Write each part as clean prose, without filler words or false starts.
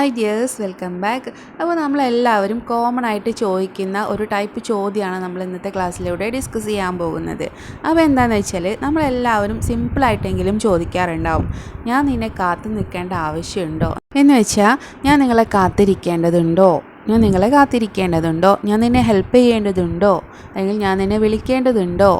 Hi dears, welcome back. അപ്പോൾ നമ്മളെല്ലാവരും common ആയിട്ട് ചോദിക്കുന്ന ഒരു ടൈപ്പ് ചോദ്യമാണ് നമ്മൾ ഇന്നത്തെ ക്ലാസ്സിലൂടെ ഡിസ്കസ് ചെയ്യാൻ പോകുന്നത്. അപ്പോൾ എന്താണെന്ന് വെച്ചാൽ നമ്മളെല്ലാവരും സിമ്പിളായിട്ടെങ്കിലും ചോദിക്കാറുണ്ടാവും, ഞാൻ നിന്നെ കാത്തു നിൽക്കേണ്ട ആവശ്യമുണ്ടോ എന്ന് വെച്ചാൽ ഞാൻ നിങ്ങളെ കാത്തിരിക്കേണ്ടതുണ്ടോ, ഞാൻ നിങ്ങളെ കാത്തിരിക്കേണ്ടതുണ്ടോ, ഞാൻ നിന്നെ ഹെൽപ്പ് ചെയ്യേണ്ടതുണ്ടോ, അല്ലെങ്കിൽ ഞാൻ നിന്നെ വിളിക്കേണ്ടതുണ്ടോ,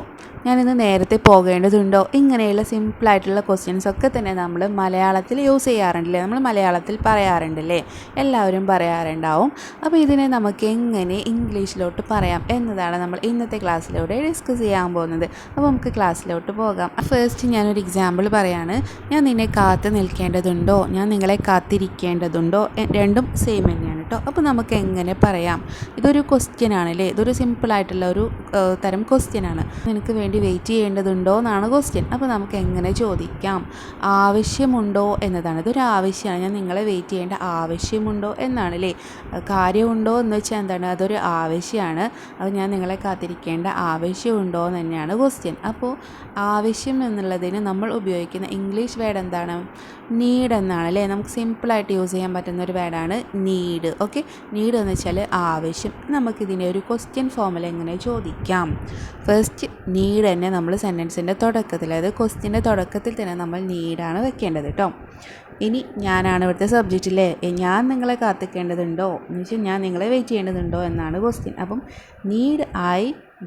ഞാനിന്ന് നേരത്തെ പോകേണ്ടതുണ്ടോ, ഇങ്ങനെയുള്ള സിമ്പിളായിട്ടുള്ള ക്വസ്റ്റ്യൻസ് ഒക്കെ തന്നെ നമ്മൾ മലയാളത്തിൽ യൂസ് ചെയ്യാറുണ്ടല്ലേ, നമ്മൾ മലയാളത്തിൽ പറയാറുണ്ടല്ലേ, എല്ലാവരും പറയാറുണ്ടാവും. അപ്പോൾ ഇതിനെ നമുക്ക് എങ്ങനെ ഇംഗ്ലീഷിലോട്ട് പറയാം എന്നതാണ് നമ്മൾ ഇന്നത്തെ ക്ലാസ്സിലൂടെ ഡിസ്കസ് ചെയ്യാൻ പോകുന്നത്. അപ്പോൾ നമുക്ക് ക്ലാസ്സിലോട്ട് പോകാം. ഫസ്റ്റ് ഞാനൊരു എക്സാമ്പിൾ പറയാണ്. ഞാൻ നിന്നെ കാത്തു നിൽക്കേണ്ടതുണ്ടോ, ഞാൻ നിങ്ങളെ കാത്തിരിക്കേണ്ടതുണ്ടോ, രണ്ടും സെയിം തന്നെയാണ് കേട്ടോ. അപ്പോൾ നമുക്ക് എങ്ങനെ പറയാം? ഇതൊരു ക്വസ്റ്റ്യൻ ആണല്ലേ, ഇതൊരു സിമ്പിളായിട്ടുള്ള ഒരു തരം ക്വസ്റ്റ്യനാണ്. നിനക്ക് വേണ്ടി വെയിറ്റ് ചെയ്യേണ്ടതുണ്ടോ എന്നാണ് ക്വസ്റ്റ്യൻ. അപ്പോൾ നമുക്ക് എങ്ങനെ ചോദിക്കാം? ആവശ്യമുണ്ടോ എന്നതാണ്. ഇതൊരു ആവശ്യമാണ്, ഞാൻ നിങ്ങളെ വെയിറ്റ് ചെയ്യേണ്ട ആവശ്യമുണ്ടോ എന്നാണല്ലേ. കാര്യമുണ്ടോ എന്ന് വെച്ചാൽ എന്താണ്, അതൊരു ആവശ്യമാണ്. അപ്പോൾ ഞാൻ നിങ്ങളെ കാത്തിരിക്കേണ്ട ആവശ്യമുണ്ടോ എന്ന് തന്നെയാണ് ക്വസ്റ്റ്യൻ. അപ്പോൾ ആവശ്യം എന്നുള്ളതിന് നമ്മൾ ഉപയോഗിക്കുന്ന ഇംഗ്ലീഷ് വേർഡ് എന്താണ്? നീഡ് എന്നാണ് അല്ലേ. നമുക്ക് സിമ്പിളായിട്ട് യൂസ് ചെയ്യാൻ പറ്റുന്ന ഒരു വേർഡാണ് നീഡ്. ഓക്കെ, നീഡ് എന്ന് വെച്ചാൽ ആവശ്യം. നമുക്കിതിനെ ഒരു ക്വസ്റ്റ്യൻ ഫോമിൽ എങ്ങനെ ചോദിക്കാം? ഫസ്റ്റ് നീഡ് തന്നെ നമ്മൾ സെൻറ്റൻസിൻ്റെ തുടക്കത്തിൽ, അതായത് ക്വസ്റ്റ്യൻ്റെ തുടക്കത്തിൽ തന്നെ നമ്മൾ നീഡാണ് വെക്കേണ്ടത് കേട്ടോ. ഇനി ഞാനാണ് ഇവിടുത്തെ സബ്ജക്റ്റിലെ, ഞാൻ നിങ്ങളെ കാത്തിക്കേണ്ടതുണ്ടോ എന്ന് വെച്ചാൽ ഞാൻ നിങ്ങളെ വെയിറ്റ് ചെയ്യേണ്ടതുണ്ടോ എന്നാണ് ക്വസ്റ്റ്യൻ. അപ്പം need I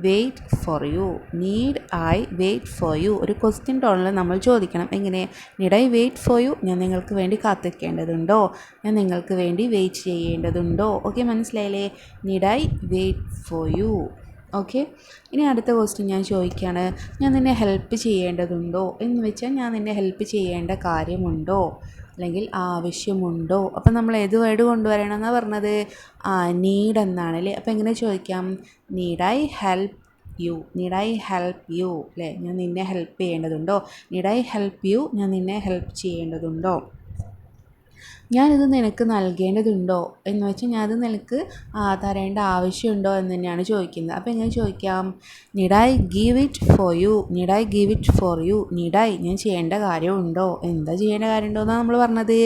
wait for you, need I wait for you ഒരു ക്വസ്റ്റ്യൻ ടോണിൽ നമ്മൾ ചോദിക്കണം. എങ്ങനെ? Need I wait for you, ഞാൻ നിങ്ങൾക്ക് വേണ്ടി കാത്തിക്കേണ്ടതുണ്ടോ, ഞാൻ നിങ്ങൾക്ക് വേണ്ടി വെയിറ്റ് ചെയ്യേണ്ടതുണ്ടോ. ഓക്കെ, മനസ്സിലായില്ലേ? Need I wait for you. Okay, ഇനി അടുത്ത ക്വസ്റ്റ്യൻ ഞാൻ ചോദിക്കുകയാണ്, ഞാൻ നിന്നെ ഹെൽപ്പ് ചെയ്യേണ്ടതുണ്ടോ എന്ന് വെച്ചാൽ ഞാൻ നിന്നെ ഹെൽപ്പ് ചെയ്യേണ്ട കാര്യമുണ്ടോ അല്ലെങ്കിൽ ആവശ്യമുണ്ടോ. അപ്പം നമ്മൾ ഏത് വേർഡ് കൊണ്ടുവരണം എന്നാണ് പറഞ്ഞത്? നീഡ് എന്നാണല്ലേ. അപ്പോൾ എങ്ങനെ ചോദിക്കാം? Need I help you, need I help you അല്ലേ, ഞാൻ നിന്നെ ഹെൽപ്പ് ചെയ്യേണ്ടതുണ്ടോ. നീഡ് ഐ ഹെൽപ്പ് യു, ഞാൻ നിന്നെ ഹെൽപ്പ് ചെയ്യേണ്ടതുണ്ടോ. ഞാനിത് നിനക്ക് നൽകേണ്ടതുണ്ടോ എന്ന് വെച്ചാൽ ഞാനത് നിനക്ക് തരേണ്ട ആവശ്യമുണ്ടോ എന്ന് തന്നെയാണ് ചോദിക്കുന്നത്. അപ്പോൾ എങ്ങനെ ചോദിക്കാം? Need I give it for you, need I give it for you. Need I, ഞാൻ ചെയ്യേണ്ട കാര്യമുണ്ടോ, എന്താ ചെയ്യേണ്ട കാര്യമുണ്ടോ എന്നാണ് നമ്മൾ പറഞ്ഞത്.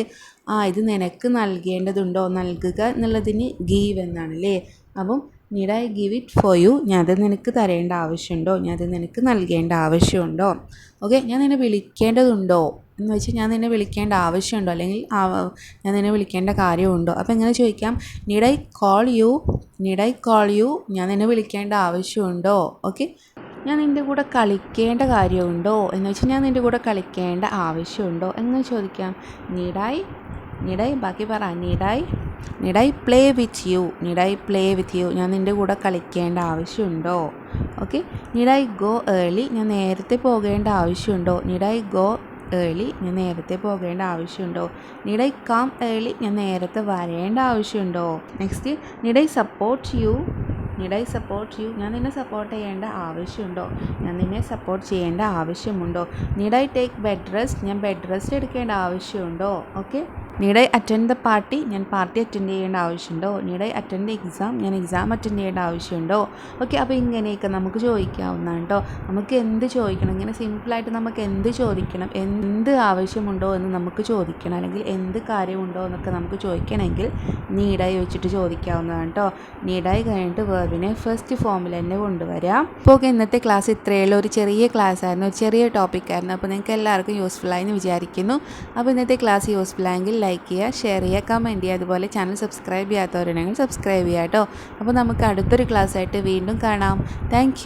ഇത് നിനക്ക് നൽകേണ്ടതുണ്ടോ, നൽകുക എന്നുള്ളതിന് ഗീവ് എന്നാണല്ലേ. അപ്പം need I give it for you, ഞാനത് നിനക്ക് തരേണ്ട ആവശ്യമുണ്ടോ, ഞാനത് നിനക്ക് നൽകേണ്ട ആവശ്യമുണ്ടോ. ഓക്കെ, ഞാൻ നിന്നെ വിളിക്കേണ്ടതുണ്ടോ എന്ന് വെച്ചാൽ ഞാൻ നിന്നെ വിളിക്കേണ്ട ആവശ്യമുണ്ടോ അല്ലെങ്കിൽ ഞാൻ നിന്നെ വിളിക്കേണ്ട കാര്യമുണ്ടോ. അപ്പോൾ എങ്ങനെ ചോദിക്കാം? Need I call you, need I call you, ഞാൻ നിന്നെ വിളിക്കേണ്ട ആവശ്യമുണ്ടോ. ഓക്കെ, ഞാൻ നിൻ്റെ കൂടെ കളിക്കേണ്ട കാര്യമുണ്ടോ എന്ന് വെച്ചാൽ ഞാൻ നിൻ്റെ കൂടെ കളിക്കേണ്ട ആവശ്യമുണ്ടോ എന്ന് ചോദിക്കാം. നീഡ് ഐ ബാക്കി പറ. Need I play with you, need I play with you, ഞാൻ നിൻ്റെ കൂടെ കളിക്കേണ്ട ആവശ്യമുണ്ടോ. Okay, need I go early, ഞാൻ നേരത്തെ പോകേണ്ട ആവശ്യമുണ്ടോ. നീഡ് ഐ ഗോ ഏർലി, ഞാൻ നേരത്തെ പോകേണ്ട ആവശ്യമുണ്ടോ. നീഡ് ഐ കം ഏർലി, ഞാൻ നേരത്തെ വരേണ്ട ആവശ്യമുണ്ടോ. Next, need I support you, need I support you, ഞാൻ നിന്നെ സപ്പോർട്ട് ചെയ്യേണ്ട ആവശ്യമുണ്ടോ, ഞാൻ നിന്നെ സപ്പോർട്ട് ചെയ്യേണ്ട ആവശ്യമുണ്ടോ. Need I take bed rest, ഞാൻ ബെഡ് റെസ്റ്റ് എടുക്കേണ്ട ആവശ്യമുണ്ടോ. Okay, need I attend the party, ഞാൻ പാർട്ടി അറ്റൻഡ് ചെയ്യേണ്ട ആവശ്യമുണ്ടോ. Need I attend the exam, ഞാൻ എക്സാം അറ്റൻഡ് ചെയ്യേണ്ട ആവശ്യമുണ്ടോ. ഓക്കെ, അപ്പോൾ ഇങ്ങനെയൊക്കെ നമുക്ക് ചോദിക്കാവുന്നതാണ് കേട്ടോ. നമുക്ക് എന്ത് ചോദിക്കണം, ഇങ്ങനെ സിമ്പിളായിട്ട് നമുക്ക് എന്ത് ചോദിക്കണം, എന്ത് ആവശ്യമുണ്ടോ എന്ന് നമുക്ക് ചോദിക്കണം, അല്ലെങ്കിൽ എന്ത് കാര്യമുണ്ടോ എന്നൊക്കെ നമുക്ക് ചോദിക്കണമെങ്കിൽ നീഡായി വെച്ചിട്ട് ചോദിക്കാവുന്നതാണ് കേട്ടോ. നീഡായി കഴിഞ്ഞിട്ട് വെർബിനെ ഫസ്റ്റ് ഫോമിൽ തന്നെ കൊണ്ടുവരാം. അപ്പോൾ ഇന്നത്തെ ക്ലാസ് ഇത്രയുള്ള ഒരു ചെറിയ ക്ലാസ് ആയിരുന്നു, ഒരു ചെറിയ ടോപ്പിക്കായിരുന്നു. അപ്പോൾ നിങ്ങൾക്ക് എല്ലാവർക്കും യൂസ്ഫുള്ളായി എന്ന് വിചാരിക്കുന്നു. അപ്പോൾ ഇന്നത്തെ ക്ലാസ് യൂസ്ഫുള്ളായെങ്കിൽ ലൈക്ക് ചെയ്യുക, ഷെയർ ചെയ്യുക, കമൻറ്റ് ചെയ്യുക. അതുപോലെ ചാനൽ സബ്സ്ക്രൈബ് ചെയ്യാത്തവരുണ്ടെങ്കിൽ സബ്സ്ക്രൈബ് ചെയ്യുക കേട്ടോ. അപ്പോൾ നമുക്ക് അടുത്തൊരു ക്ലാസ്സായിട്ട് വീണ്ടും കാണാം. താങ്ക്